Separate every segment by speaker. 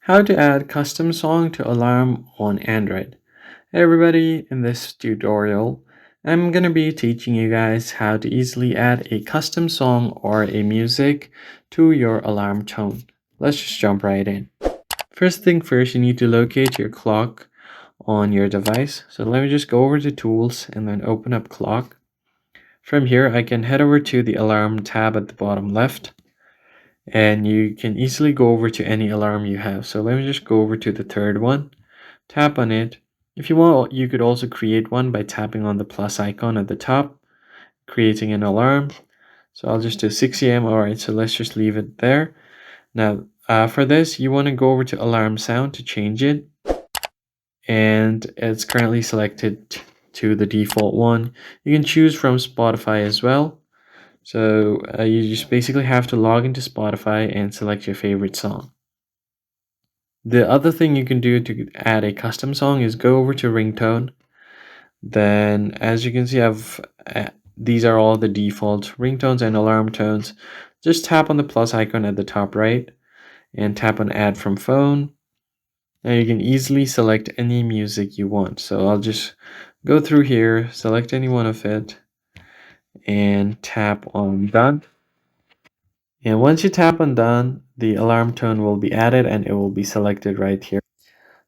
Speaker 1: How to add custom song to alarm on Android. Hey everybody, in this tutorial, I'm gonna be teaching you guys how to easily add a custom song or a music to your alarm tone. Let's just jump right in. First thing first, you need to locate your clock on your device. So let me just go over to Tools and then open up Clock. From here, I can head over to the Alarm tab at the bottom left. And you can easily go over to any alarm you have. So let me just go over to the third one, tap on it. If you want, you could also create one by tapping on the plus icon at the top, creating an alarm. So I'll just do 6 a.m. All right, so let's just leave it there. Now, for this, you want to go over to alarm sound to change it. And it's currently selected to the default one. You can choose from Spotify as well. So you just basically have to log into Spotify and select your favorite song. The other thing you can do to add a custom song is go over to ringtone. Then as you can see, these are all the default ringtones and alarm tones. Just tap on the plus icon at the top right and tap on add from phone. Now you can easily select any music you want. So I'll just go through here, select any one of it, and tap on done. And once you tap on done, the alarm tone will be added and it will be selected right here.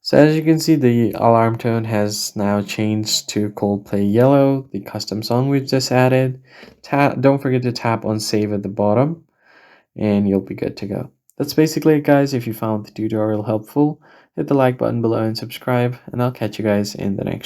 Speaker 1: So as you can see, the alarm tone has now changed to Coldplay Yellow, the custom song we've just added. Don't forget to tap on save at the bottom and you'll be good to go. That's basically it, guys. If you found the tutorial helpful, hit the like button below and subscribe, and I'll catch you guys in the next